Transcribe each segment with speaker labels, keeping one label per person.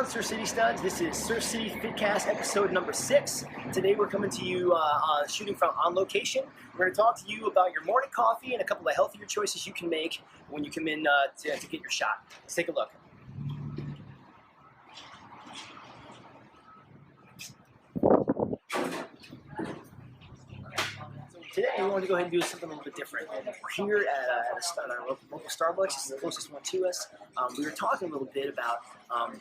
Speaker 1: on, Surf City Studs? This is Surf City FitCast episode number 6. Today we're coming to you shooting from on location. We're going to talk to you about your morning coffee and a couple of healthier choices you can make when you come in to get your shot. Let's take a look. Today we want to go ahead and do something a little bit different. We're here at our local Starbucks. It's the closest one to us. We were talking a little bit about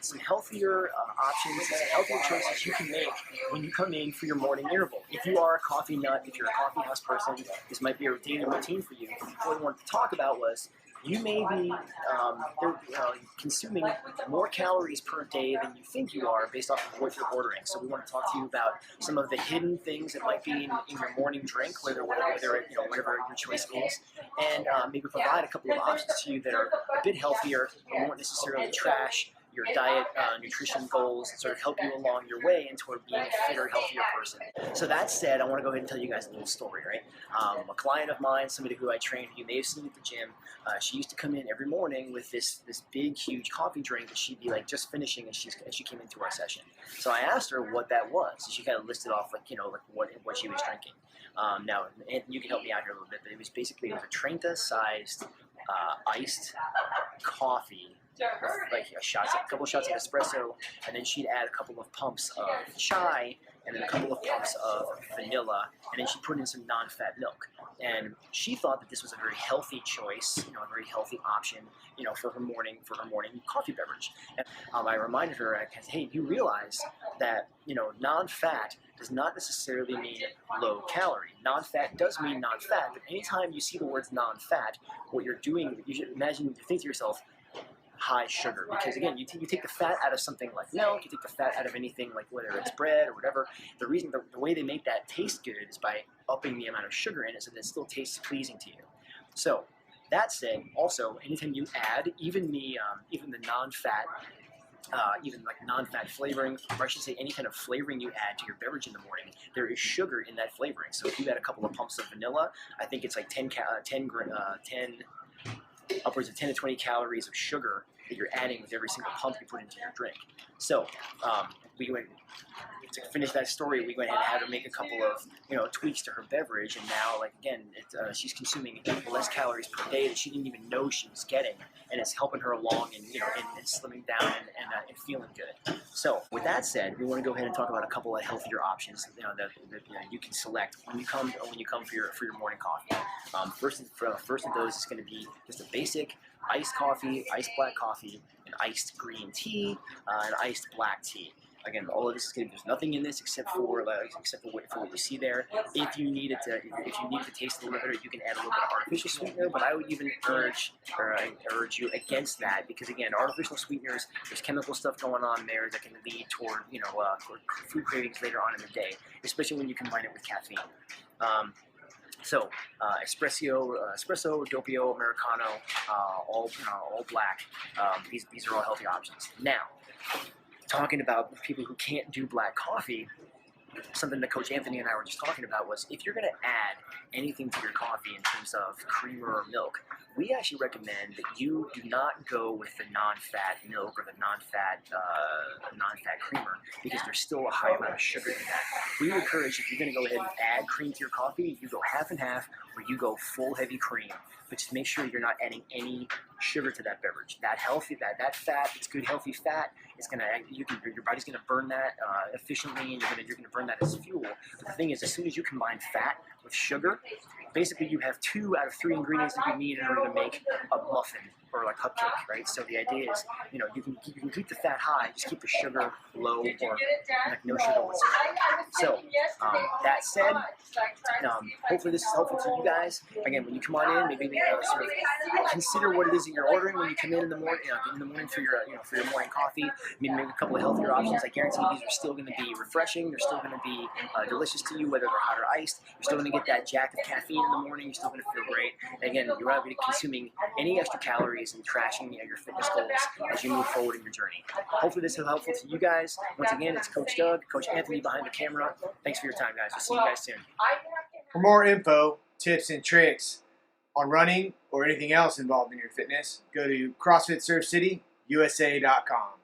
Speaker 1: some healthier options, some healthier choices you can make when you come in for your morning interval. If you are a coffee nut, if you're a coffee house person, this might be a daily routine for you. What we wanted to talk about was you may be consuming more calories per day than you think you are based off of what you're ordering. So we want to talk to you about some of the hidden things that might be in your morning drink, whatever your choice is, and maybe provide a couple of options to you that are a bit healthier and won't necessarily trash your diet, nutrition goals, and sort of help you along your way into being a fitter, healthier person. So that said, I want to go ahead and tell you guys a little story, right? A client of mine, somebody who I trained, who you may have seen at the gym, she used to come in every morning with this big, huge coffee drink that she'd be like just finishing as she came into our session. So I asked her what that was. So she kind of listed off like what she was drinking. Now, and you can help me out here a little bit, but it was a Trenta-sized iced coffee. Like a couple shots of espresso, and then she'd add a couple of pumps of chai, and then a couple of pumps of vanilla, and then she'd put in some non-fat milk. And she thought that this was a very healthy choice, a very healthy option, for her morning coffee beverage. And I reminded her, hey, you realize that non-fat does not necessarily mean low calorie. Non-fat does mean non-fat, but anytime you see the words non-fat, what you're doing, you should imagine, you think to yourself, high sugar, because again, you take the fat out of something like milk, you take the fat out of anything like whether it's bread or whatever. The way they make that taste good is by upping the amount of sugar in it so that it still tastes pleasing to you. So that said, also anytime you add even the non-fat, even like non-fat flavoring, or I should say any kind of flavoring you add to your beverage in the morning, there is sugar in that flavoring. So if you add a couple of pumps of vanilla, I think it's like 10 upwards of 10 to 20 calories of sugar that you're adding with every single pump you put into your drink. So to finish that story, we went ahead and had her make a couple of tweaks to her beverage, and now she's consuming less calories per day that she didn't even know she was getting, and it's helping her along and slimming down and feeling good. So with that said, we want to go ahead and talk about a couple of healthier options that you can select when you come for your morning coffee. First of those is going to be just a basic iced coffee, iced black coffee, an iced green tea, and iced black tea. Again, all of this is going to, there's nothing in this except for what you see there. If you need to taste a little bit better, you can add a little bit of artificial sweetener. But I would even urge you against that, because again, artificial sweeteners, there's chemical stuff going on there that can lead toward food cravings later on in the day, especially when you combine it with caffeine. So espresso, doppio, americano, all black. These are all healthy options. Now, talking about people who can't do black coffee, something that Coach Anthony and I were just talking about was, if you're going to add anything to your coffee in terms of creamer or milk, we actually recommend that you do not go with the non-fat milk or the non-fat creamer, because there's still a high amount of sugar in that. We would encourage, if you're going to go ahead and add cream to your coffee, you go half and half, or you go full heavy cream. But just make sure you're not adding any sugar to that beverage. That fat, it's good healthy fat. It's your body's gonna burn that efficiently, and you're gonna burn that as fuel. But the thing is, as soon as you combine fat with sugar, basically you have 2 out of 3 ingredients that you need in order to make a muffin or like cupcake, right? So the idea is, you can keep the fat high, just keep the sugar low, or like no sugar whatsoever. So that said, hopefully this is helpful to you guys. Again, when you come on in, maybe sort of consider what it is that you're ordering when you come in the morning for your morning coffee. Maybe make a couple of healthier options. I guarantee these are still going to be refreshing. They're still going to be delicious to you, whether they're hot or iced. You're still going to get that jack of caffeine in the morning. You're still going to feel great. And again, you're not going to be consuming any extra calories and trashing your fitness goals as you move forward in your journey. Hopefully this is helpful to you guys. Once again, it's Coach Doug, Coach Anthony behind the camera. Thanks for your time, guys. We'll see you guys soon.
Speaker 2: For more info, tips, and tricks on running or anything else involved in your fitness, go to CrossFitSurfCityUSA.com.